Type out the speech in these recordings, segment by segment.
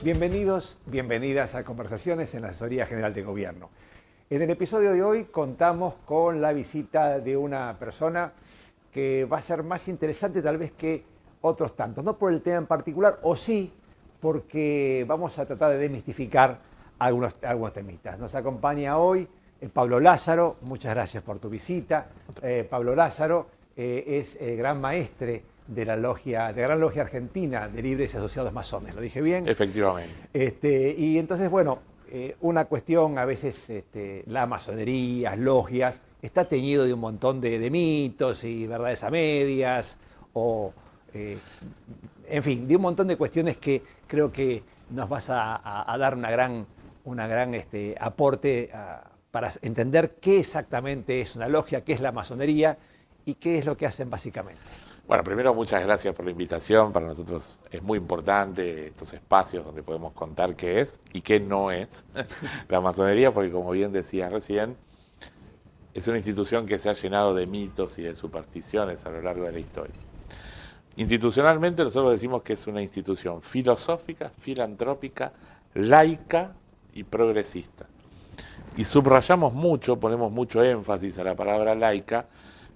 Bienvenidos, bienvenidas a Conversaciones en la Asesoría General de Gobierno. En el episodio de hoy contamos con la visita de una persona que va a ser más interesante tal vez que otros tantos, no por el tema en particular, o sí, porque vamos a tratar de desmistificar algunos temitas. Nos acompaña hoy Pablo Lázaro, muchas gracias por tu visita. Pablo Lázaro es el gran maestre de la Gran Logia Argentina de Libres y Asociados Masones, ¿lo dije bien? Efectivamente. Y entonces, bueno, una cuestión, a veces la masonería, logias, está teñido de un montón de mitos y verdades a medias, en fin, de un montón de cuestiones que creo que nos vas a dar una gran aporte para entender qué exactamente es una logia, qué es la masonería y qué es lo que hacen básicamente. Bueno, primero muchas gracias por la invitación. Para nosotros es muy importante estos espacios donde podemos contar qué es y qué no es la masonería, porque como bien decías recién, es una institución que se ha llenado de mitos y de supersticiones a lo largo de la historia. Institucionalmente nosotros decimos que es una institución filosófica, filantrópica, laica y progresista. Y subrayamos mucho, ponemos mucho énfasis a la palabra laica,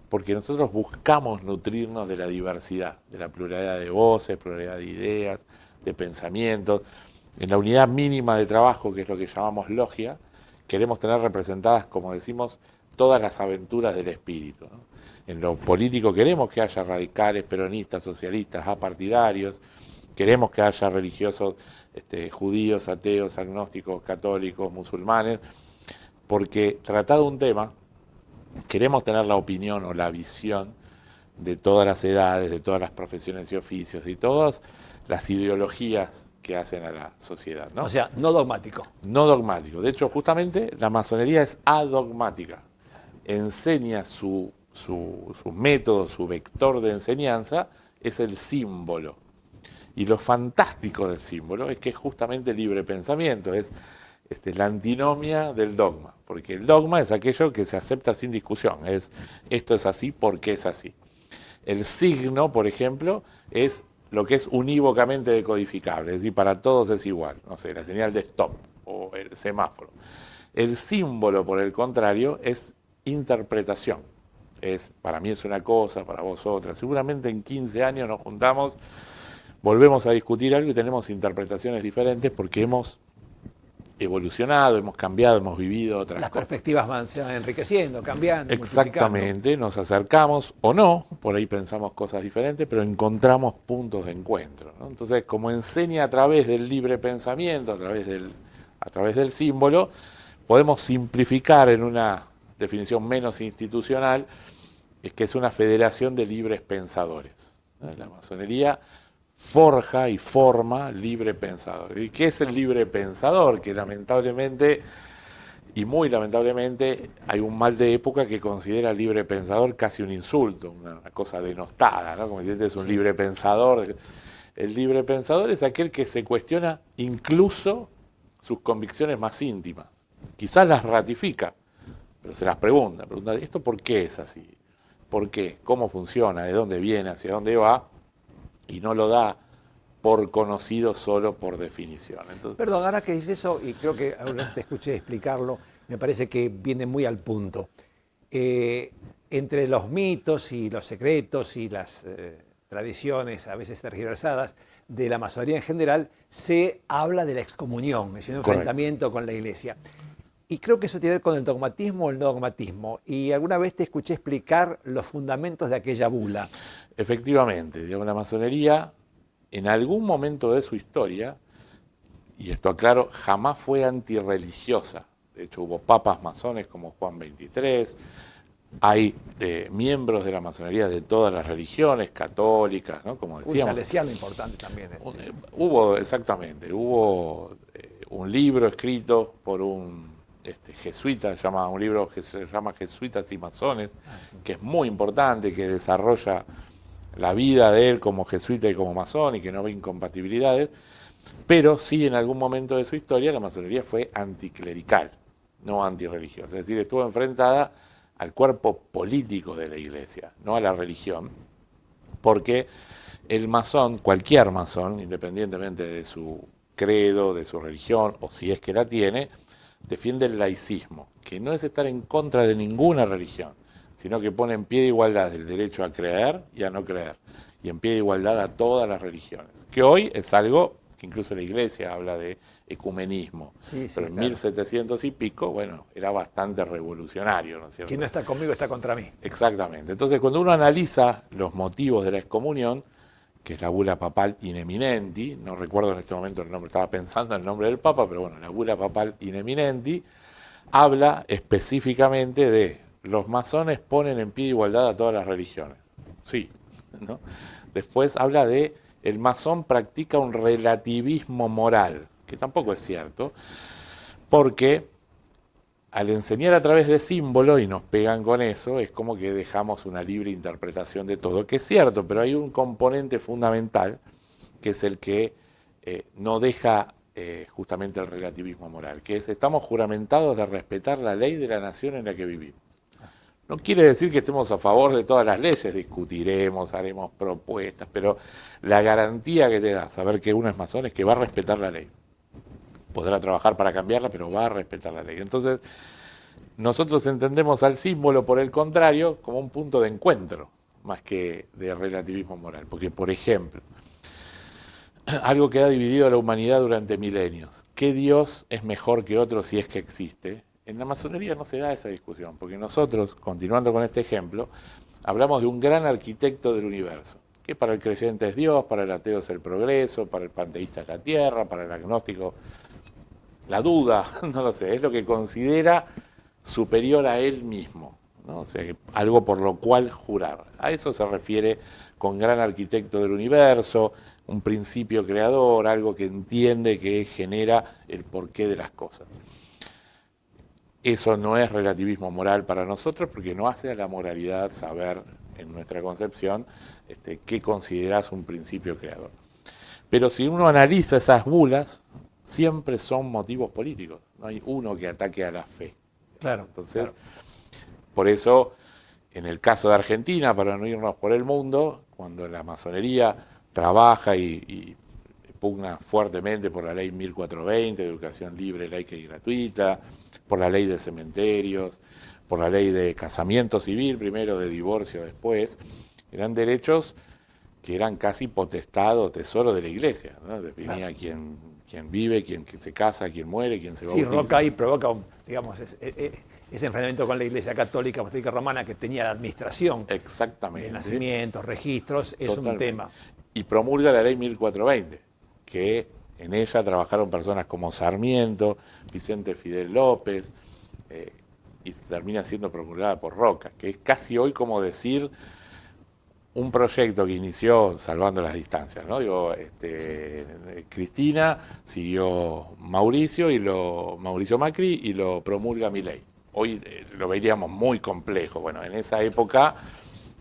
porque nosotros buscamos nutrirnos de la diversidad, de la pluralidad de voces, pluralidad de ideas, de pensamientos. En la unidad mínima de trabajo, que es lo que llamamos logia, queremos tener representadas, como decimos, todas las aventuras del espíritu, ¿no? En lo político queremos que haya radicales, peronistas, socialistas, apartidarios, queremos que haya religiosos, judíos, ateos, agnósticos, católicos, musulmanes, porque tratado un tema, queremos tener la opinión o la visión de todas las edades, de todas las profesiones y oficios, y todas las ideologías que hacen a la sociedad, ¿no? O sea, no dogmático. No dogmático. De hecho, justamente la masonería es adogmática. Enseña su método, su vector de enseñanza, es el símbolo. Y lo fantástico del símbolo es que es justamente libre pensamiento, es la antinomia del dogma, porque el dogma es aquello que se acepta sin discusión, esto es así porque es así. El signo, por ejemplo, es lo que es unívocamente decodificable, es decir, para todos es igual, no sé, la señal de stop o el semáforo. El símbolo, por el contrario, es interpretación. Para mí es una cosa, para vos otra. Seguramente en 15 años nos juntamos, volvemos a discutir algo y tenemos interpretaciones diferentes porque hemos evolucionado, hemos cambiado, hemos vivido otras Las cosas. perspectivas se van enriqueciendo, cambiando. Exactamente, nos acercamos o no, por ahí pensamos cosas diferentes, pero encontramos puntos de encuentro, ¿no? Entonces, como enseña a través del libre pensamiento, a través del símbolo, podemos simplificar en una definición menos institucional, es que es una federación de libres pensadores. La masonería forja y forma libre pensador. ¿Y qué es el libre pensador? Que lamentablemente, y muy lamentablemente, hay un mal de época que considera al libre pensador casi un insulto, una cosa denostada, ¿no? Como si este es un libre pensador. El libre pensador es aquel que se cuestiona incluso sus convicciones más íntimas. Quizás las ratifica, pero se las pregunta, ¿esto por qué es así? ¿Por qué? ¿Cómo funciona? ¿De dónde viene? ¿Hacia dónde va? Y no lo da por conocido solo por definición. Entonces, Perdón, ahora que dices eso, y creo que ahora te escuché explicarlo, me parece que viene muy al punto. Entre los mitos y los secretos y las tradiciones, a veces tergiversadas, de la masonería en general, se habla de la excomunión, es decir, un enfrentamiento con la Iglesia. Y creo que eso tiene que ver con el dogmatismo o el no dogmatismo. Y alguna vez te escuché explicar los fundamentos de aquella bula. Efectivamente, digamos, la masonería, en algún momento de su historia, y esto aclaro, jamás fue antirreligiosa. De hecho, hubo papas masones como Juan XXIII, hay miembros de la masonería de todas las religiones, católicas, ¿no? Como decíamos. Un salesiano importante también. Hubo un libro escrito por un jesuita, un libro que se llama Jesuitas y Masones, que es muy importante, que desarrolla la vida de él como jesuita y como masón y que no ve incompatibilidades, pero sí en algún momento de su historia la masonería fue anticlerical, no antirreligiosa, es decir, estuvo enfrentada al cuerpo político de la Iglesia, no a la religión, porque el masón, cualquier masón, independientemente de su credo, de su religión, o si es que la tiene, defiende el laicismo, que no es estar en contra de ninguna religión, sino que pone en pie de igualdad el derecho a creer y a no creer, y en pie de igualdad a todas las religiones, que hoy es algo que incluso la Iglesia habla de ecumenismo, pero en 1700 y pico, bueno, era bastante revolucionario, ¿no es cierto? Quien no está conmigo está contra mí. Exactamente. Entonces, cuando uno analiza los motivos de la excomunión, que es la bula papal in eminenti, no recuerdo en este momento el nombre, estaba pensando en el nombre del Papa, pero bueno, la bula papal in eminenti, habla específicamente de los masones ponen en pie de igualdad a todas las religiones. Sí, ¿no? Después habla de el masón practica un relativismo moral, que tampoco es cierto, porque al enseñar a través de símbolos, y nos pegan con eso, es como que dejamos una libre interpretación de todo, que es cierto, pero hay un componente fundamental, que es el que no deja justamente el relativismo moral, que es estamos juramentados de respetar la ley de la nación en la que vivimos. No quiere decir que estemos a favor de todas las leyes, discutiremos, haremos propuestas, pero la garantía que te da saber que uno es masón es que va a respetar la ley. Podrá trabajar para cambiarla, pero va a respetar la ley. Entonces, nosotros entendemos al símbolo, por el contrario, como un punto de encuentro, más que de relativismo moral. Porque, por ejemplo, algo que ha dividido a la humanidad durante milenios, ¿qué Dios es mejor que otro si es que existe? En la masonería no se da esa discusión, porque nosotros, continuando con este ejemplo, hablamos de un gran arquitecto del universo, que para el creyente es Dios, para el ateo es el progreso, para el panteísta es la tierra, para el agnóstico la duda, no lo sé, es lo que considera superior a él mismo, ¿no? O sea, algo por lo cual jurar. A eso se refiere con gran arquitecto del universo, un principio creador, algo que entiende que genera el porqué de las cosas. Eso no es relativismo moral para nosotros porque no hace a la moralidad saber, en nuestra concepción, qué considerás un principio creador. Pero si uno analiza esas bulas, siempre son motivos políticos. No hay uno que ataque a la fe. Claro. Entonces, por eso, en el caso de Argentina, para no irnos por el mundo, cuando la masonería trabaja y pugna fuertemente por la ley 1420, de educación libre, laica y gratuita, por la ley de cementerios, por la ley de casamiento civil, primero de divorcio después, eran derechos que eran casi potestad o tesoro de la Iglesia, ¿no? Definía quién vive, quién se casa, quién muere, quién se bautiza. Sí, Roca ahí provoca, digamos, ese enfrentamiento con la Iglesia Católica Apostólica Romana que tenía la administración. Exactamente. De nacimientos, registros, es Totalmente. un tema. Y promulga la ley 1420, que en ella trabajaron personas como Sarmiento, Vicente Fidel López, y termina siendo promulgada por Roca, que es casi hoy como decir un proyecto que inició, salvando las distancias, ¿no? Digo, Cristina, siguió Mauricio Macri y lo promulga Milei. Hoy lo veríamos muy complejo. Bueno, en esa época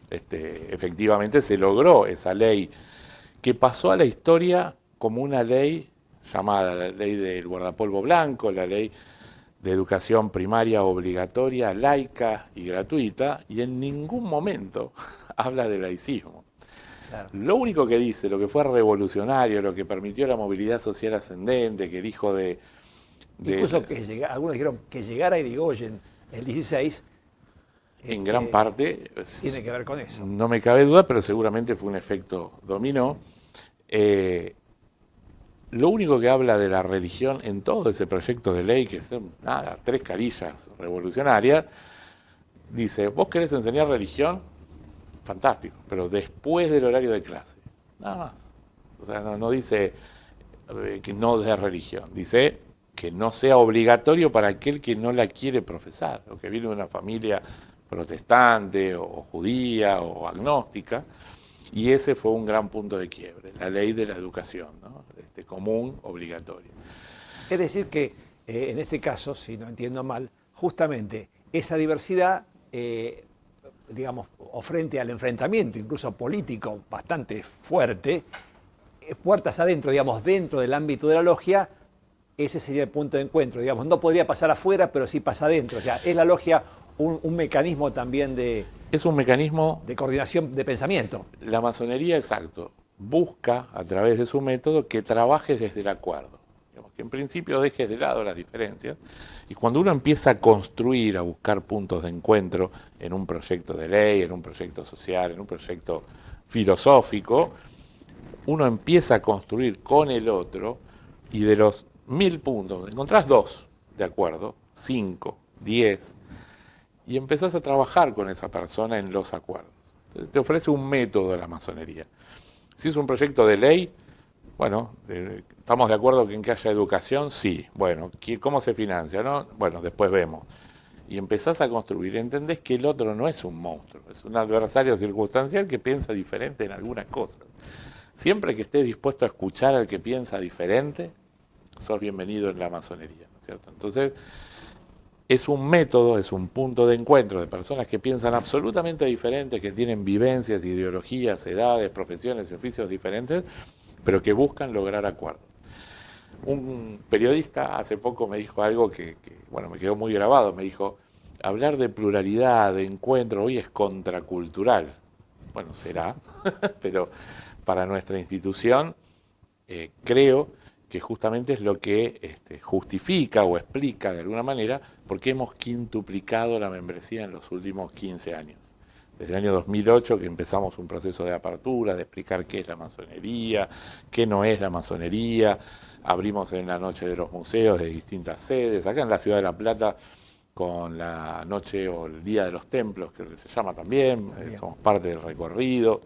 efectivamente se logró esa ley que pasó a la historia como una ley llamada la ley del guardapolvo blanco, la ley de educación primaria obligatoria, laica y gratuita, y en ningún momento habla de laicismo. Claro. Lo único que dice, lo que fue revolucionario, lo que permitió la movilidad social ascendente, que el hijo de incluso algunos dijeron que llegara Irigoyen el 16. En gran parte tiene que ver con eso. No me cabe duda, pero seguramente fue un efecto dominó. Lo único que habla de la religión en todo ese proyecto de ley, que son 3 carillas revolucionarias, dice, ¿vos querés enseñar religión? Fantástico, pero después del horario de clase, nada más. O sea, no dice que no de religión, dice que no sea obligatorio para aquel que no la quiere profesar, o que viene de una familia protestante, o judía, o agnóstica, y ese fue un gran punto de quiebre, la ley de la educación, ¿no? Común, obligatoria. Es decir que, en este caso, si no entiendo mal, justamente esa diversidad, digamos, o frente al enfrentamiento, incluso político, bastante fuerte, puertas adentro, digamos, dentro del ámbito de la logia, ese sería el punto de encuentro, digamos, no podría pasar afuera, pero sí pasa adentro, o sea, es la logia un mecanismo también de... Es un mecanismo... de coordinación de pensamiento. La masonería, exacto, busca, a través de su método, que trabajes desde el acuerdo. que en principio dejes de lado las diferencias, y cuando uno empieza a construir, a buscar puntos de encuentro en un proyecto de ley, en un proyecto social, en un proyecto filosófico, uno empieza a construir con el otro, y de los 1000 puntos encontrás 2 de acuerdo, 5, 10, y empezás a trabajar con esa persona en los acuerdos. Entonces, te ofrece un método de la masonería. Si es un proyecto de ley, bueno, ¿estamos de acuerdo en que haya educación? Sí. Bueno, ¿cómo se financia? ¿No? Bueno, después vemos. Y empezás a construir. Entendés que el otro no es un monstruo, es un adversario circunstancial que piensa diferente en algunas cosas. Siempre que estés dispuesto a escuchar al que piensa diferente, sos bienvenido en la masonería, ¿no es cierto? Entonces, es un método, es un punto de encuentro de personas que piensan absolutamente diferentes, que tienen vivencias, ideologías, edades, profesiones y oficios diferentes, pero que buscan lograr acuerdos. Un periodista hace poco me dijo algo que bueno, me quedó muy grabado. Me dijo, hablar de pluralidad, de encuentro, hoy es contracultural. Bueno, será, pero para nuestra institución creo que justamente es lo que justifica o explica de alguna manera por qué hemos quintuplicado la membresía en los últimos 15 años. Desde el año 2008 que empezamos un proceso de apertura, de explicar qué es la masonería, qué no es la masonería. Abrimos en la Noche de los Museos de distintas sedes, acá en la Ciudad de La Plata con la Noche o el Día de los Templos, que se llama también. Somos parte del recorrido.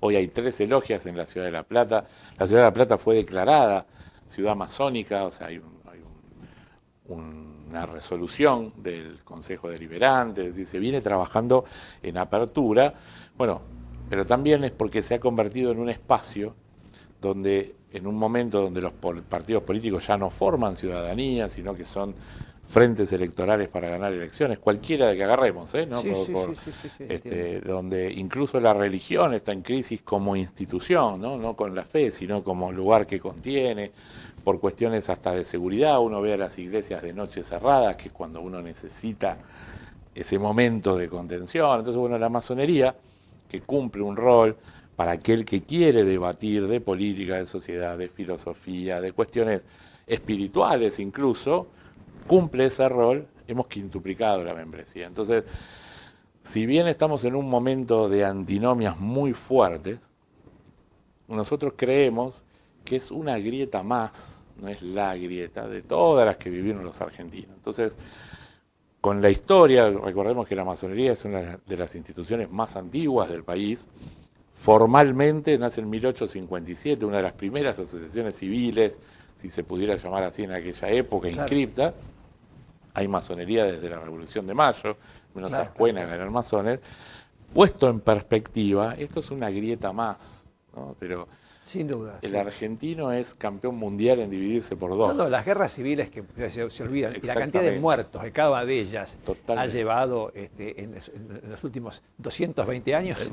Hoy hay 13 logias en la Ciudad de La Plata. La Ciudad de La Plata fue declarada ciudad masónica, o sea, hay una resolución del Consejo Deliberante, es decir, se viene trabajando en apertura, bueno, pero también es porque se ha convertido en un espacio donde, en un momento donde los partidos políticos ya no forman ciudadanía, sino que son frentes electorales para ganar elecciones, cualquiera de que agarremos, ¿no? Sí, Donde incluso la religión está en crisis como institución, no con la fe, sino como lugar que contiene, por cuestiones hasta de seguridad. Uno ve a las iglesias de noche cerradas, que es cuando uno necesita ese momento de contención. Entonces, bueno, la masonería, que cumple un rol para aquel que quiere debatir de política, de sociedad, de filosofía, de cuestiones espirituales incluso, cumple ese rol. Hemos quintuplicado la membresía. Entonces, si bien estamos en un momento de antinomias muy fuertes, nosotros creemos que es una grieta más, no es la grieta, de todas las que vivieron los argentinos. Entonces, con la historia, recordemos que la masonería es una de las instituciones más antiguas del país. Formalmente nace en 1857, una de las primeras asociaciones civiles, si se pudiera llamar así en aquella época, inscripta. Hay masonería desde la Revolución de Mayo, menos Ascuénaga eran masones. Puesto en perspectiva, esto es una grieta más, ¿no? Pero sin duda. El argentino es campeón mundial en dividirse por dos. No, las guerras civiles que se olvidan, y la cantidad de muertos que cada una de ellas ha llevado en los últimos 220 años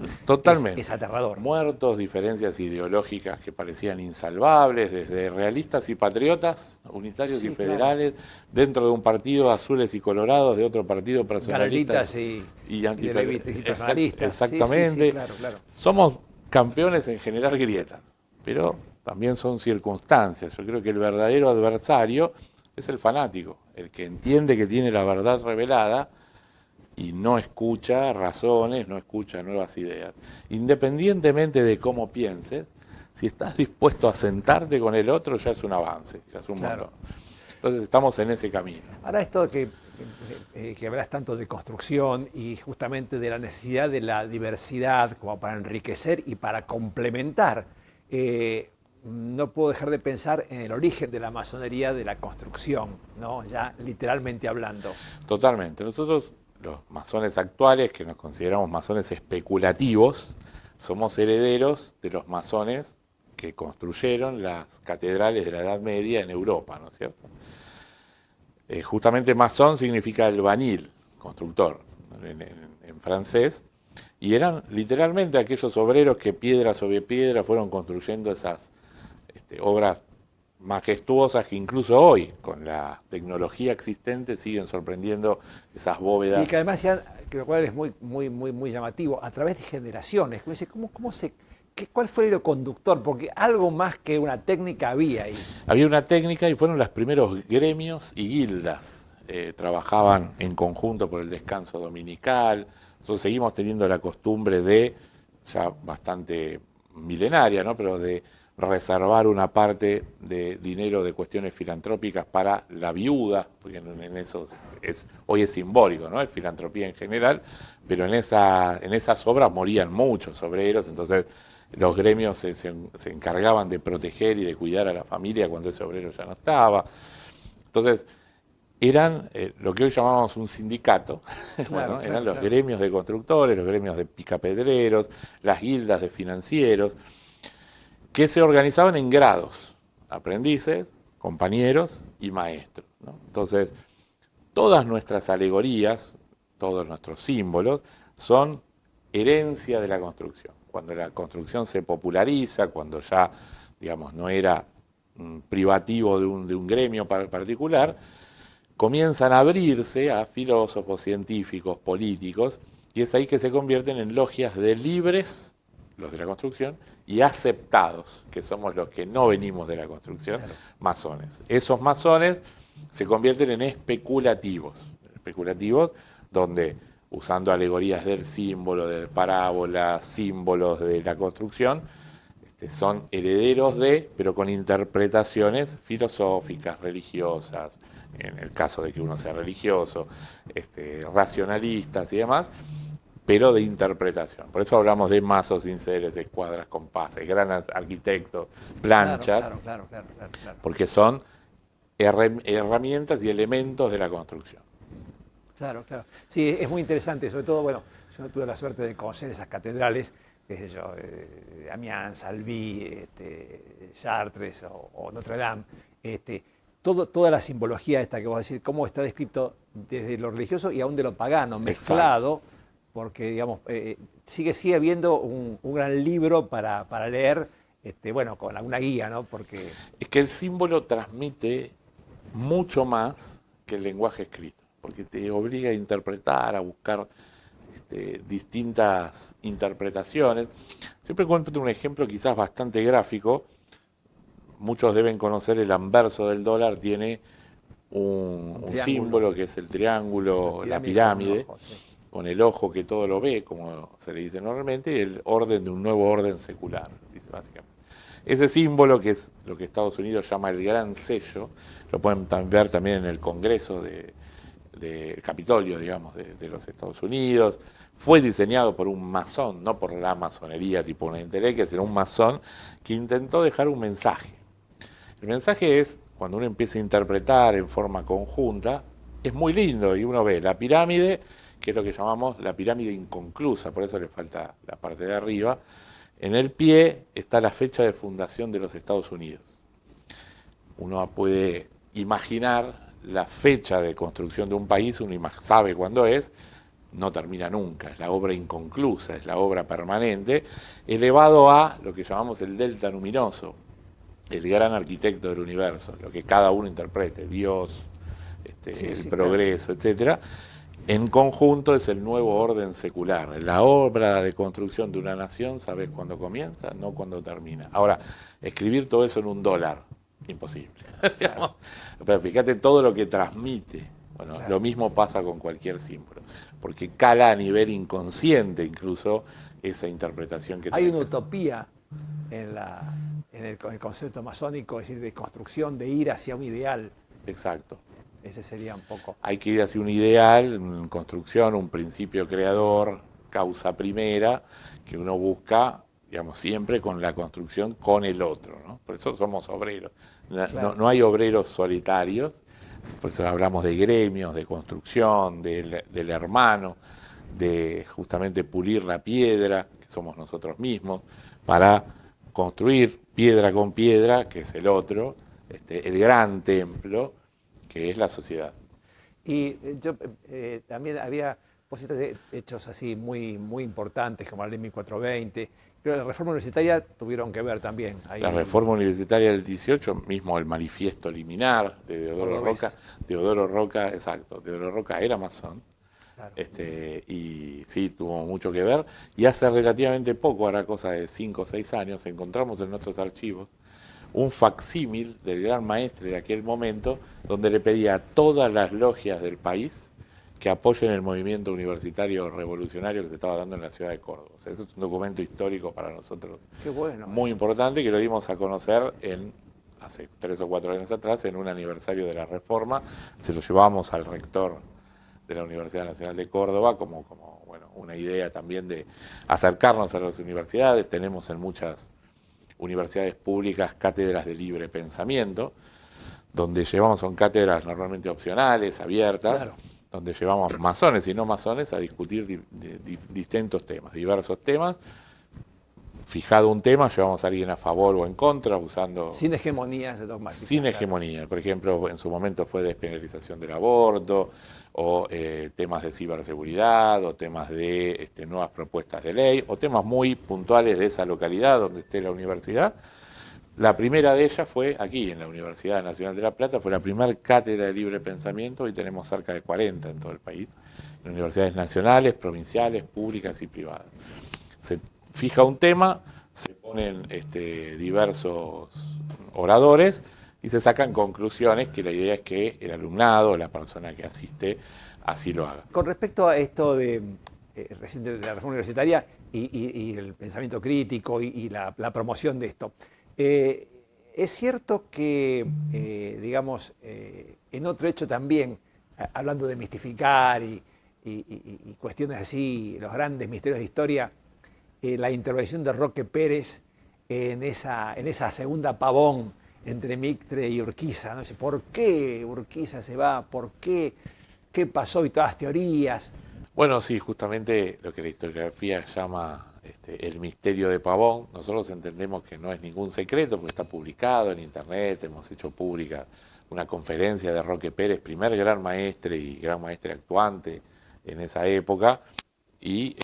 es aterrador. Muertos, diferencias ideológicas que parecían insalvables, desde realistas y patriotas, unitarios y federales, dentro de un partido azules y colorados, de otro partido personalistas y antipersonalistas. Exactamente. Claro. Somos campeones en generar grietas, pero también son circunstancias. Yo creo que el verdadero adversario es el fanático, el que entiende que tiene la verdad revelada y no escucha razones, no escucha nuevas ideas. Independientemente de cómo pienses, si estás dispuesto a sentarte con el otro, ya es un avance, ya es un montón. Entonces estamos en ese camino. Ahora esto que hablas tanto de construcción y justamente de la necesidad de la diversidad como para enriquecer y para complementar, no puedo dejar de pensar en el origen de la masonería, de la construcción, ¿no? Ya literalmente hablando. Totalmente. Nosotros, los masones actuales, que nos consideramos masones especulativos, somos herederos de los masones que construyeron las catedrales de la Edad Media en Europa, ¿no es cierto? Justamente masón significa albañil, constructor, en francés, y eran literalmente aquellos obreros que piedra sobre piedra fueron construyendo esas obras majestuosas que incluso hoy, con la tecnología existente, siguen sorprendiendo esas bóvedas. Y que además, lo cual es muy llamativo, a través de generaciones. ¿Cómo se ¿Cuál fue el hilo conductor? Porque algo más que una técnica había ahí. Había una técnica y fueron los primeros gremios y guildas. Trabajaban en conjunto por el descanso dominical. Nosotros seguimos teniendo la costumbre de, ya bastante milenaria, ¿no?, pero de reservar una parte de dinero de cuestiones filantrópicas para la viuda, porque en eso hoy es simbólico, ¿no?, es filantropía en general, pero en esas obras morían muchos obreros, entonces los gremios se encargaban de proteger y de cuidar a la familia cuando ese obrero ya no estaba. Entonces, eran lo que hoy llamamos un sindicato, Claro, eran los gremios de constructores, los gremios de picapedreros, las guildas de financieros, que se organizaban en grados, aprendices, compañeros y maestros, ¿no? Entonces, todas nuestras alegorías, todos nuestros símbolos, son herencia de la construcción. Cuando la construcción se populariza, cuando ya, digamos, no era privativo de un gremio particular, comienzan a abrirse a filósofos, científicos, políticos, y es ahí que se convierten en logias de libres, los de la construcción, y aceptados, que somos los que no venimos de la construcción, claro, masones. Esos masones se convierten en especulativos donde, usando alegorías del símbolo, de parábolas, símbolos de la construcción, son herederos de, pero con interpretaciones filosóficas, religiosas, en el caso de que uno sea religioso, racionalistas y demás, pero de interpretación. Por eso hablamos de mazos, cinceles, escuadras, compases, granas, arquitectos, planchas, claro. Porque son herramientas y elementos de la construcción. Claro. Sí, es muy interesante, sobre todo, bueno, yo tuve la suerte de conocer esas catedrales, qué sé yo, Amiens, Albi, Chartres o Notre Dame, toda la simbología esta que vos decís, cómo está descrito desde lo religioso y aún de lo pagano, mezclado. Exacto. Porque, digamos, sigue habiendo un gran libro para leer, bueno, con alguna guía, ¿no? Porque es que el símbolo transmite mucho más que el lenguaje escrito, porque te obliga a interpretar, a buscar distintas interpretaciones. Siempre cuento un ejemplo quizás bastante gráfico. Muchos deben conocer el anverso del dólar, tiene un símbolo que es el triángulo, la pirámide. Con, sí, con el ojo que todo lo ve, como se le dice normalmente, y el orden de un nuevo orden secular, dice básicamente. Ese símbolo, que es lo que Estados Unidos llama el gran sello, lo pueden ver también en el Congreso del Capitolio, digamos, de los Estados Unidos. Fue diseñado por un masón, no por la masonería tipo una entelequia, sino un masón que intentó dejar un mensaje. El mensaje es, cuando uno empieza a interpretar en forma conjunta, es muy lindo, y uno ve la pirámide, que es lo que llamamos la pirámide inconclusa, por eso le falta la parte de arriba. En el pie está la fecha de fundación de los Estados Unidos. Uno puede imaginar la fecha de construcción de un país, uno sabe cuándo es, no termina nunca, es la obra inconclusa, es la obra permanente, elevado a lo que llamamos el delta luminoso, el gran arquitecto del universo, lo que cada uno interprete, Dios, el progreso, claro, etcétera. En conjunto es el nuevo orden secular. La obra de construcción de una nación, ¿sabes cuándo comienza? No cuándo termina. Ahora, escribir todo eso en $1, imposible. Claro. Pero fíjate todo lo que transmite. Bueno, claro, lo mismo pasa con cualquier símbolo, porque cala a nivel inconsciente incluso esa interpretación que hay una utopía en el concepto masónico, es decir, de construcción, de ir hacia un ideal. Exacto. Ese sería un poco. Hay que ir hacia un ideal, una construcción, un principio creador, causa primera, que uno busca, digamos, siempre con la construcción con el otro, ¿no? Por eso somos obreros. Claro. No hay obreros solitarios, por eso hablamos de gremios, de construcción, del hermano, de justamente pulir la piedra, que somos nosotros mismos, para construir piedra con piedra, que es el otro, el gran templo, que es la sociedad. Y yo también había hechos así muy importantes, como la ley 1420, pero la reforma universitaria tuvieron que ver también. Ahí. La reforma universitaria del 18, mismo el manifiesto liminar de Deodoro Roca. Deodoro Roca, exacto, Deodoro Roca era masón, Claro. Y sí, tuvo mucho que ver. Y hace relativamente poco, ahora cosa de 5 o 6 años, encontramos en nuestros archivos un facsímil del gran maestre de aquel momento, donde le pedía a todas las logias del país que apoyen el movimiento universitario revolucionario que se estaba dando en la ciudad de Córdoba. O sea, eso es un documento histórico para nosotros. Qué bueno. Muy importante, que lo dimos a conocer hace 3 o 4 años atrás, en un aniversario de la Reforma. Se lo llevamos al rector de la Universidad Nacional de Córdoba como bueno, una idea también de acercarnos a las universidades. Tenemos en muchas universidades públicas cátedras de libre pensamiento, donde llevamos, son cátedras normalmente opcionales, abiertas, Claro. donde llevamos masones y no masones a discutir distintos temas, diversos temas. Fijado un tema, llevamos a alguien a favor o en contra, usando... Sin hegemonías dogmáticas. Sin claro. hegemonía. Por ejemplo, en su momento fue despenalización del aborto, o temas de ciberseguridad, o temas de nuevas propuestas de ley, o temas muy puntuales de esa localidad donde esté la universidad. La primera de ellas fue aquí, en la Universidad Nacional de La Plata, fue la primera cátedra de libre pensamiento, y tenemos cerca de 40 en todo el país, en universidades nacionales, provinciales, públicas y privadas. Se fija un tema, se ponen diversos oradores y se sacan conclusiones, que la idea es que el alumnado, la persona que asiste, así lo haga. Con respecto a esto de la reforma universitaria y el pensamiento crítico y la promoción de esto, es cierto que, digamos, en otro hecho también, hablando de mistificar y cuestiones así, los grandes misterios de historia, la intervención de Roque Pérez en esa segunda pavón entre Mitre y Urquiza, ¿no? ¿Por qué Urquiza se va? ¿Por qué? ¿Qué pasó? Y todas las teorías. Bueno, sí, justamente lo que la historiografía llama el misterio de Pavón. Nosotros entendemos que no es ningún secreto, porque está publicado en internet, hemos hecho pública una conferencia de Roque Pérez, primer gran maestre y gran maestre actuante en esa época, y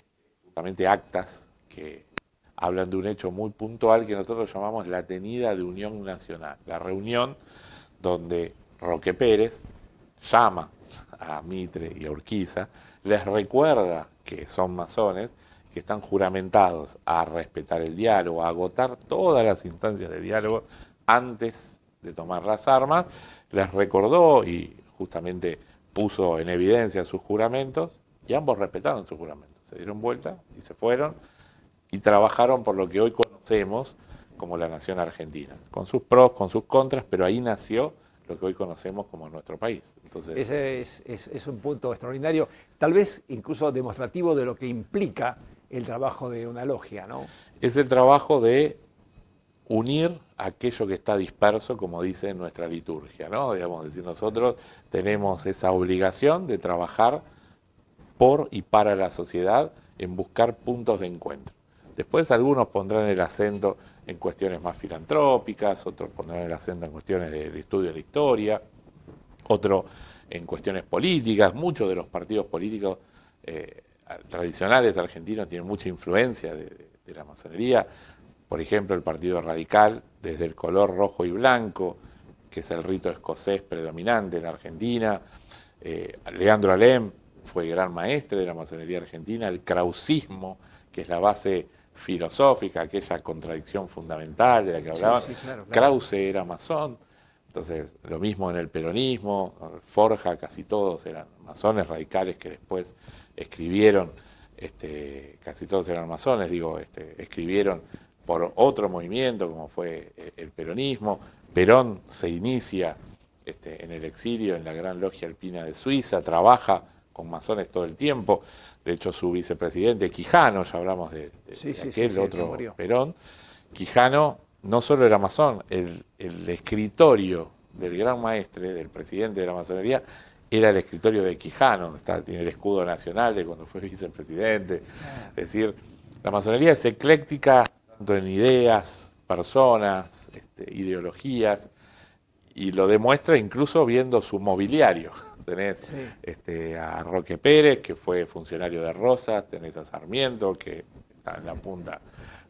justamente actas que hablan de un hecho muy puntual que nosotros llamamos la tenida de Unión Nacional, la reunión donde Roque Pérez llama a Mitre y a Urquiza, les recuerda que son masones, que están juramentados a respetar el diálogo, a agotar todas las instancias de diálogo antes de tomar las armas, les recordó y justamente puso en evidencia sus juramentos, y ambos respetaron sus juramentos, se dieron vuelta y se fueron, y trabajaron por lo que hoy conocemos como la nación argentina, con sus pros, con sus contras, pero ahí nació lo que hoy conocemos como nuestro país. Entonces, ese es un punto extraordinario, tal vez incluso demostrativo de lo que implica el trabajo de una logia, ¿no? Es el trabajo de unir aquello que está disperso, como dice nuestra liturgia, ¿no? Digamos, decir, nosotros tenemos esa obligación de trabajar por y para la sociedad en buscar puntos de encuentro. Después algunos pondrán el acento en cuestiones más filantrópicas, otros pondrán el acento en cuestiones del estudio de la historia, otros en cuestiones políticas. Muchos de los partidos políticos tradicionales argentinos tienen mucha influencia de la masonería. Por ejemplo, el Partido Radical, desde el color rojo y blanco, que es el rito escocés predominante en Argentina. Leandro Alem fue gran maestre de la masonería argentina. El krausismo, que es la base filosófica, aquella contradicción fundamental de la que hablaban. Sí, claro. Krause era masón. Entonces, lo mismo en el peronismo, Forja, casi todos eran masones radicales que después escribieron, casi todos eran masones, escribieron por otro movimiento como fue el peronismo. Perón se inicia en el exilio en la Gran Logia Alpina de Suiza, trabaja con masones todo el tiempo. De hecho, su vicepresidente, Quijano, ya hablamos de aquel otro Perón, Quijano no solo era masón, el escritorio del gran maestre, del presidente de la masonería, era el escritorio de Quijano, tiene el escudo nacional de cuando fue vicepresidente. Es decir, la masonería es ecléctica tanto en ideas, personas, ideologías, y lo demuestra incluso viendo su mobiliario. Tenés a Roque Pérez, que fue funcionario de Rosas, tenés a Sarmiento, que está en la punta,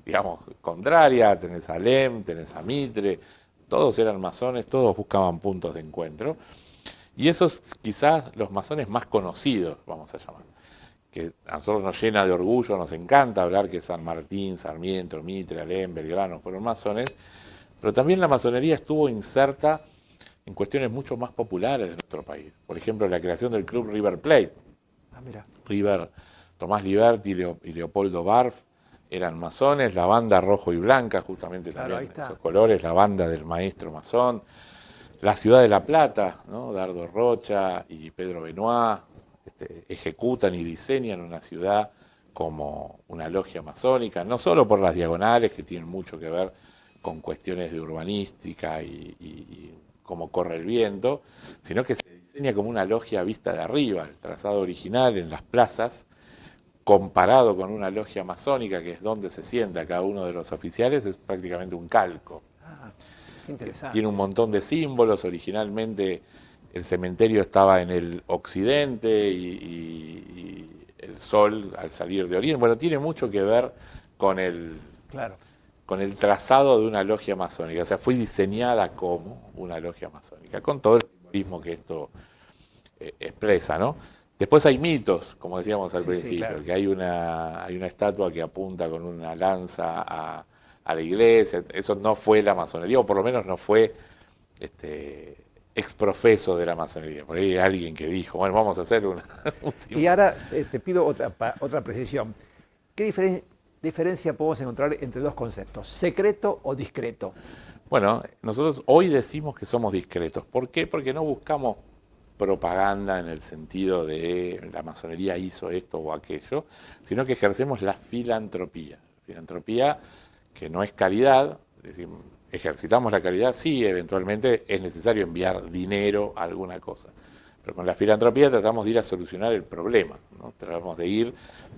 digamos, contraria, tenés a Alem, tenés a Mitre, todos eran masones, todos buscaban puntos de encuentro, y esos quizás los masones más conocidos, vamos a llamar. que a nosotros nos llena de orgullo, nos encanta hablar que San Martín, Sarmiento, Mitre, Alem, Belgrano fueron masones, pero también la masonería estuvo inserta en cuestiones mucho más populares de nuestro país. Por ejemplo, la creación del club River Plate. Mira. Tomás Liberti y Leopoldo Barf eran masones, la banda rojo y blanca, justamente Claro, también esos colores, la banda del maestro masón, la ciudad de La Plata, ¿no? Dardo Rocha y Pedro Benoit ejecutan y diseñan una ciudad como una logia masónica, no solo por las diagonales, que tienen mucho que ver con cuestiones de urbanística y cómo corre el viento, sino que se diseña como una logia vista de arriba, el trazado original en las plazas, comparado con una logia masónica, que es donde se sienta cada uno de los oficiales, es prácticamente un calco. Qué interesante. Tiene un montón de símbolos. Originalmente el cementerio estaba en el occidente y el sol al salir de oriente. Bueno, tiene mucho que ver con con el trazado de una logia masónica. O sea, fue diseñada como una logia masónica, con todo el simbolismo que esto expresa, ¿no? Después hay mitos, como decíamos al principio, claro. que hay una estatua que apunta con una lanza a la iglesia. Eso no fue la masonería, o por lo menos no fue exprofeso de la masonería. Por ahí hay alguien que dijo, bueno, vamos a hacer un Y ahora te pido otra precisión. ¿Qué diferencia podemos encontrar entre dos conceptos, secreto o discreto? Bueno, nosotros hoy decimos que somos discretos. ¿Por qué? Porque no buscamos propaganda en el sentido de la masonería hizo esto o aquello, sino que ejercemos la filantropía. Filantropía que no es caridad, es decir, ejercitamos la caridad, sí, eventualmente es necesario enviar dinero a alguna cosa. Pero con la filantropía tratamos de ir a solucionar el problema, ¿no? Tratamos de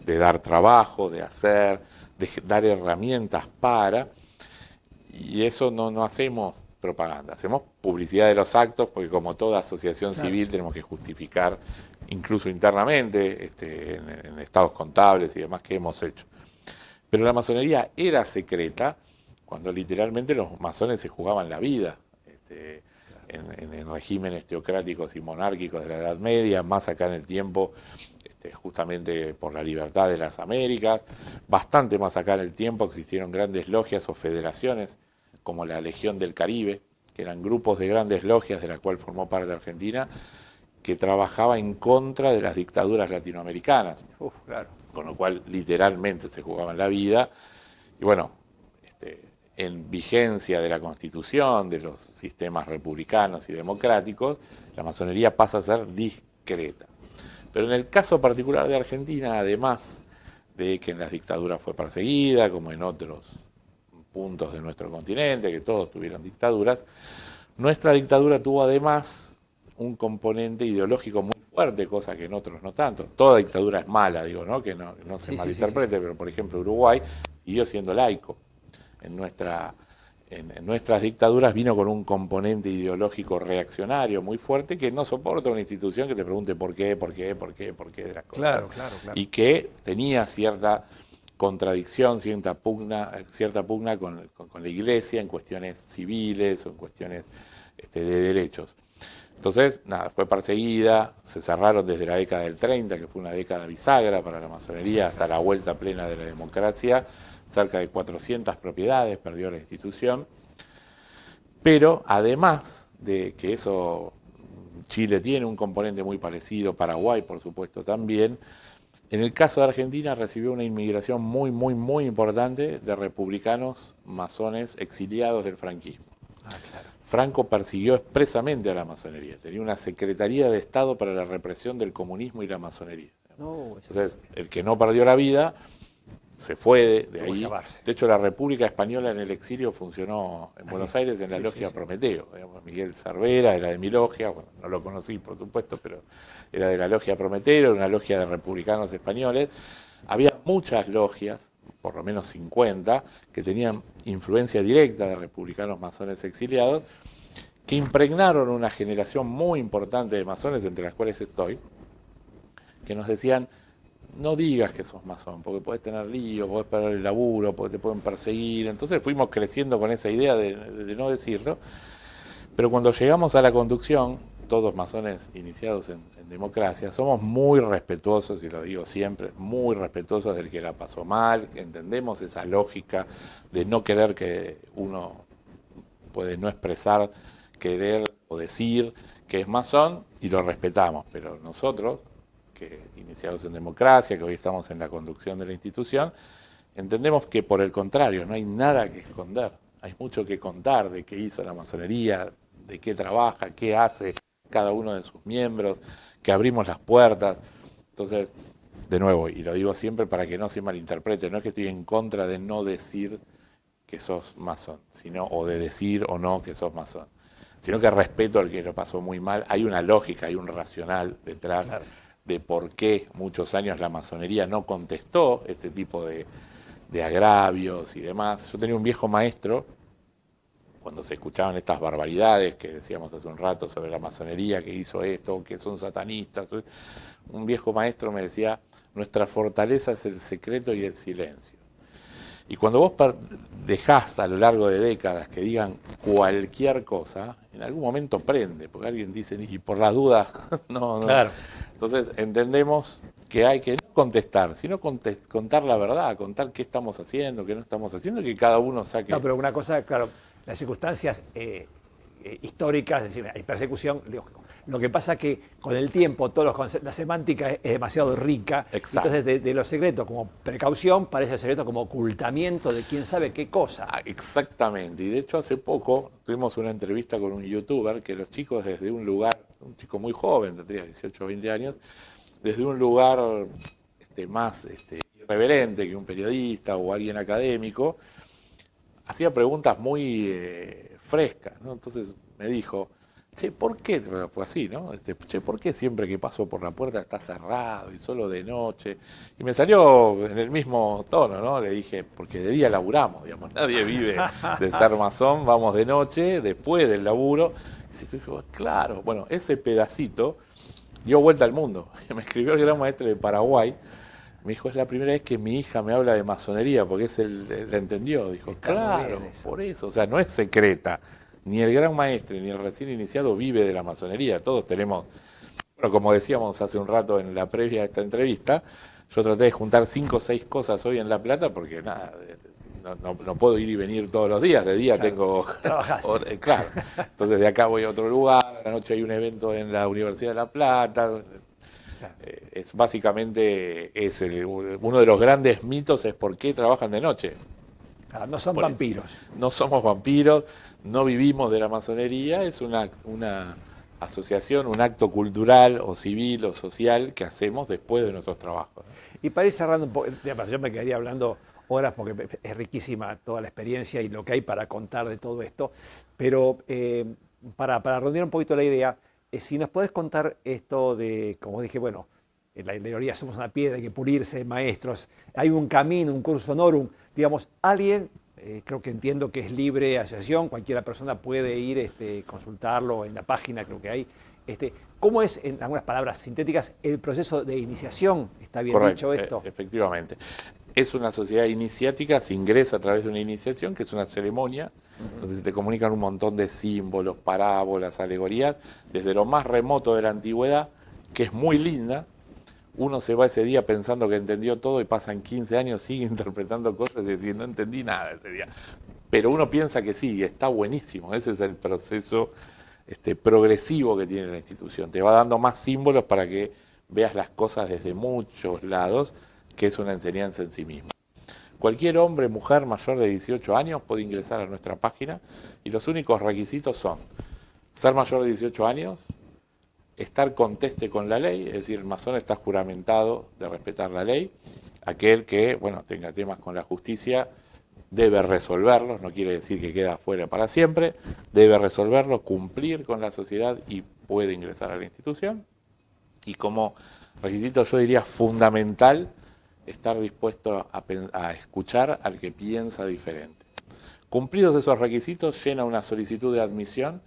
dar trabajo, de hacer, de dar herramientas para, y eso no hacemos propaganda, hacemos publicidad de los actos, porque como toda asociación civil tenemos que justificar, incluso internamente, en estados contables y demás que hemos hecho. Pero la masonería era secreta cuando literalmente los masones se jugaban la vida, en regímenes teocráticos y monárquicos de la Edad Media, más acá en el tiempo, justamente por la libertad de las Américas, bastante más acá en el tiempo existieron grandes logias o federaciones, como la Legión del Caribe, que eran grupos de grandes logias de la cual formó parte Argentina, que trabajaba en contra de las dictaduras latinoamericanas, Claro. con lo cual literalmente se jugaban la vida. Y bueno, en vigencia de la Constitución, de los sistemas republicanos y democráticos, la masonería pasa a ser discreta. Pero en el caso particular de Argentina, además de que en las dictaduras fue perseguida, como en otros puntos de nuestro continente, que todos tuvieron dictaduras, nuestra dictadura tuvo además un componente ideológico muy fuerte, cosa que en otros no tanto. Toda dictadura es mala, digo, ¿no? Que no se malinterprete, pero por ejemplo Uruguay siguió siendo laico. En nuestras dictaduras vino con un componente ideológico reaccionario muy fuerte que no soporta una institución que te pregunte por qué de las cosas. Claro. Y que tenía cierta contradicción, cierta pugna con la Iglesia en cuestiones civiles o en cuestiones de derechos. Entonces, nada, fue perseguida, se cerraron desde la década del 30, que fue una década bisagra para la masonería, hasta la vuelta plena de la democracia, cerca de 400 propiedades perdió la institución, pero además de que eso, Chile tiene un componente muy parecido, Paraguay por supuesto también. En el caso de Argentina recibió una inmigración muy importante de republicanos masones exiliados del franquismo. Claro. Franco persiguió expresamente a la masonería, tenía una Secretaría de Estado para la represión del comunismo y la masonería. Entonces, el que no perdió la vida se fue de ahí. De hecho, la República Española en el exilio funcionó en Buenos Aires en la logia Prometeo. Digamos, Miguel Cervera era de mi logia, bueno, no lo conocí por supuesto, pero era de la logia Prometeo, una logia de republicanos españoles. Había muchas logias, por lo menos 50, que tenían influencia directa de republicanos masones exiliados, que impregnaron una generación muy importante de masones, entre las cuales estoy, que nos decían: no digas que sos masón, porque podés tener lío, podés perder el laburo, porque te pueden perseguir. Entonces fuimos creciendo con esa idea de no decirlo. Pero cuando llegamos a la conducción, todos masones iniciados en democracia, somos muy respetuosos, y lo digo siempre, muy respetuosos del que la pasó mal, entendemos esa lógica de no querer que uno puede no expresar, querer o decir que es masón, y lo respetamos, pero nosotros, que iniciados en democracia, que hoy estamos en la conducción de la institución, entendemos que por el contrario, no hay nada que esconder, hay mucho que contar de qué hizo la masonería, de qué trabaja, qué hace cada uno de sus miembros, que abrimos las puertas. Entonces, de nuevo, y lo digo siempre para que no se malinterprete, no es que estoy en contra de no decir que sos masón, sino, o de decir o no que sos masón, sino que respeto al que lo pasó muy mal. Hay una lógica, hay un racional detrás, claro, de por qué muchos años la masonería no contestó este tipo de agravios y demás. Yo tenía un viejo maestro, cuando se escuchaban estas barbaridades que decíamos hace un rato sobre la masonería, que hizo esto, que son satanistas, un viejo maestro me decía, nuestra fortaleza es el secreto y el silencio. Y cuando vos dejás a lo largo de décadas que digan cualquier cosa, en algún momento prende, porque alguien dice, y por las dudas, no. Claro. Entonces entendemos que hay que no contestar, sino contar la verdad, contar qué estamos haciendo, qué no estamos haciendo, y que cada uno saque... No, pero una cosa, claro, las circunstancias históricas, es decir, hay persecución, lo que pasa es que con el tiempo la semántica es demasiado rica. Exacto. Entonces de los secretos como precaución parece secreto como ocultamiento de quién sabe qué cosa. Exactamente, y de hecho hace poco tuvimos una entrevista con un youtuber que los chicos desde un lugar, un chico muy joven, tendría 18 o 20 años, desde un lugar más irreverente que un periodista o alguien académico, hacía preguntas muy frescas, ¿no? Entonces me dijo, che, ¿por qué? Fue así, ¿no? Che, ¿por qué siempre que paso por la puerta está cerrado y solo de noche? Y me salió en el mismo tono, ¿no? Le dije, porque de día laburamos, digamos, nadie vive de ser masón, vamos de noche, después del laburo. Y se dijo, claro, bueno, ese pedacito dio vuelta al mundo. Me escribió el gran maestro de Paraguay. Me dijo, es la primera vez que mi hija me habla de masonería, porque la entendió. Dijo, está claro, por eso. O sea, no es secreta. Ni el gran maestre, ni el recién iniciado vive de la masonería. Todos tenemos, bueno, como decíamos hace un rato en la previa de esta entrevista, yo traté de juntar 5 o 6 cosas hoy en La Plata, porque nada, no puedo ir y venir todos los días. De día claro, tengo... Trabajás. Claro. Entonces de acá voy a otro lugar, a la noche hay un evento en la Universidad de La Plata... Claro. Es básicamente uno de los grandes mitos es por qué trabajan de noche. Claro, no son vampiros. No somos vampiros, no vivimos de la masonería, es una asociación, un acto cultural o civil o social que hacemos después de nuestros trabajos. Y para ir cerrando un poco, yo me quedaría hablando horas porque es riquísima toda la experiencia y lo que hay para contar de todo esto, pero para redondear un poquito la idea, si nos podés contar esto de, como dije, bueno, en la teoría somos una piedra, hay que pulirse, maestros, hay un camino, un curso honorum, digamos, alguien, creo que entiendo que es libre de asociación, cualquiera persona puede ir, consultarlo en la página, creo que hay. ¿Cómo es, en algunas palabras sintéticas, el proceso de iniciación? ¿Está bien Correcto, dicho esto? Efectivamente. Es una sociedad iniciática, se ingresa a través de una iniciación, que es una ceremonia, donde se te comunican un montón de símbolos, parábolas, alegorías, desde lo más remoto de la antigüedad, que es muy linda. Uno se va ese día pensando que entendió todo y pasan 15 años, sigue interpretando cosas y decir, no entendí nada ese día. Pero uno piensa que sí, y está buenísimo. Ese es el proceso progresivo que tiene la institución. Te va dando más símbolos para que veas las cosas desde muchos lados, que es una enseñanza en sí misma. Cualquier hombre, mujer mayor de 18 años puede ingresar a nuestra página y los únicos requisitos son ser mayor de 18 años, estar conteste con la ley, es decir, el masón está juramentado de respetar la ley. Aquel que, bueno, tenga temas con la justicia debe resolverlos, no quiere decir que queda fuera para siempre, debe resolverlos, cumplir con la sociedad y puede ingresar a la institución. Y como requisito, yo diría fundamental, estar dispuesto a escuchar al que piensa diferente. Cumplidos esos requisitos, llena una solicitud de admisión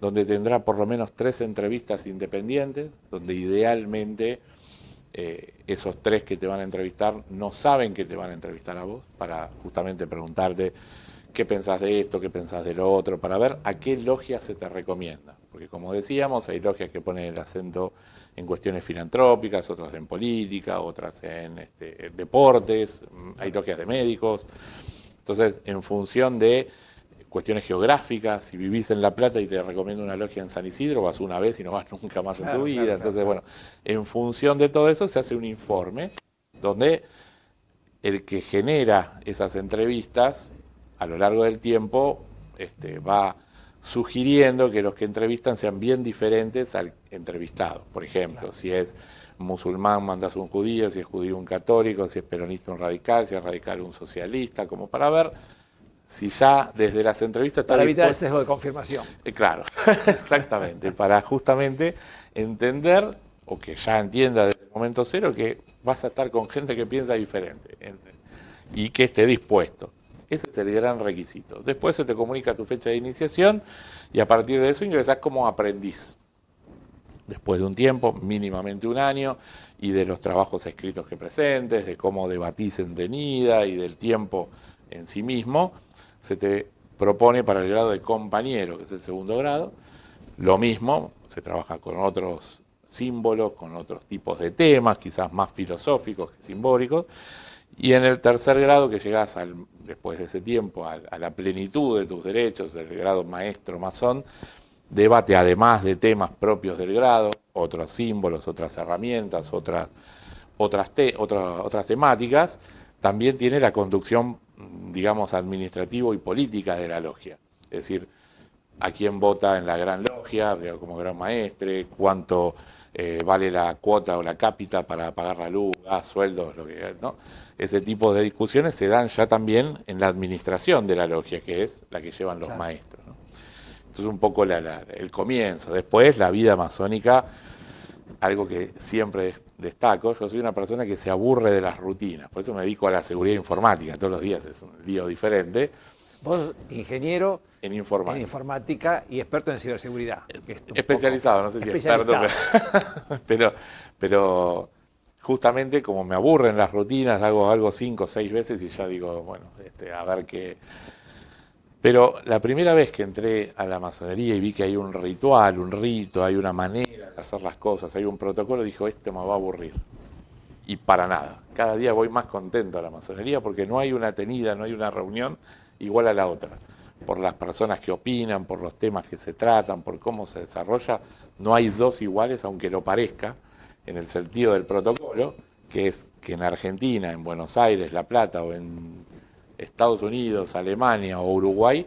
donde tendrá por lo menos 3 entrevistas independientes, donde idealmente esos 3 que te van a entrevistar no saben que te van a entrevistar a vos, para justamente preguntarte qué pensás de esto, qué pensás de lo otro, para ver a qué logia se te recomienda. Porque como decíamos, hay logias que ponen el acento en cuestiones filantrópicas, otras en política, otras en deportes, hay logias de médicos. Entonces, en función de cuestiones geográficas, si vivís en La Plata y te recomiendo una logia en San Isidro, vas una vez y no vas nunca más en tu vida. Entonces, bueno, en función de todo eso se hace un informe donde el que genera esas entrevistas a lo largo del tiempo va sugiriendo que los que entrevistan sean bien diferentes al entrevistado. Por ejemplo, si es musulmán mandas un judío, si es judío un católico, si es peronista un radical, si es radical un socialista, como para ver si ya desde las entrevistas está para evitar el sesgo de confirmación. Claro, exactamente, para justamente entender, o que ya entienda desde el momento cero, que vas a estar con gente que piensa diferente y que esté dispuesto. Ese es el gran requisito. Después se te comunica tu fecha de iniciación y a partir de eso ingresás como aprendiz. Después de un tiempo, mínimamente un año, y de los trabajos escritos que presentes, de cómo debatís en tenida y del tiempo en sí mismo, se te propone para el grado de compañero, que es el segundo grado. Lo mismo, se trabaja con otros símbolos, con otros tipos de temas, quizás más filosóficos que simbólicos. Y en el tercer grado, que llegás después de ese tiempo a la plenitud de tus derechos, el grado maestro masón, debate además de temas propios del grado, otros símbolos, otras herramientas, otras temáticas. También tiene la conducción, digamos, administrativo y política de la logia. Es decir, a quién vota en la gran logia, como gran maestre, cuánto vale la cuota o la cápita para pagar la luz, gas, sueldos, lo que, ¿no? Ese tipo de discusiones se dan ya también en la administración de la logia, que es la que llevan los maestros, ¿no? Esto es un poco el comienzo. Después, la vida masónica, algo que siempre destaco, yo soy una persona que se aburre de las rutinas, por eso me dedico a la seguridad informática, todos los días es un lío diferente. Vos, ingeniero en informática y experto en ciberseguridad. Especializado, no sé si experto, pero justamente como me aburren las rutinas, hago algo 5 o 6 veces y ya digo, bueno, a ver qué. Pero la primera vez que entré a la masonería y vi que hay un ritual, un rito, hay una manera de hacer las cosas, hay un protocolo, dije, esto me va a aburrir. Y para nada. Cada día voy más contento a la masonería porque no hay una tenida, no hay una reunión igual a la otra. Por las personas que opinan, por los temas que se tratan, por cómo se desarrolla, no hay dos iguales, aunque lo parezca, en el sentido del protocolo, que es que en Argentina, en Buenos Aires, La Plata, o en Estados Unidos, Alemania o Uruguay,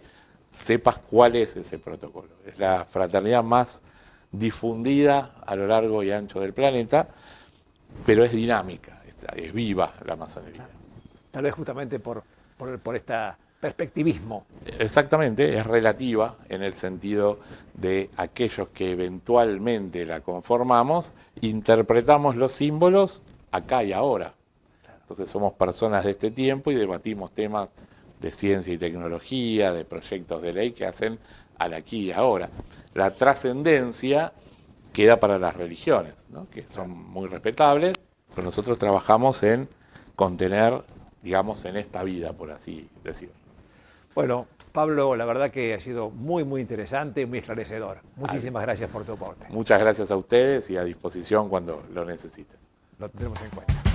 sepas cuál es ese protocolo. Es la fraternidad más difundida a lo largo y ancho del planeta, pero es dinámica, es viva la masonería. Tal vez justamente por este perspectivismo. Exactamente, es relativa en el sentido de aquellos que eventualmente la conformamos, interpretamos los símbolos acá y ahora. Entonces somos personas de este tiempo y debatimos temas de ciencia y tecnología, de proyectos de ley que hacen al aquí y ahora. La trascendencia queda para las religiones, ¿no? Que son muy respetables, pero nosotros trabajamos en contener, digamos, en esta vida, por así decirlo. Bueno, Pablo, la verdad que ha sido muy, muy interesante y muy esclarecedor. Muchísimas gracias por tu aporte. Muchas gracias a ustedes y a disposición cuando lo necesiten. Lo tendremos en cuenta.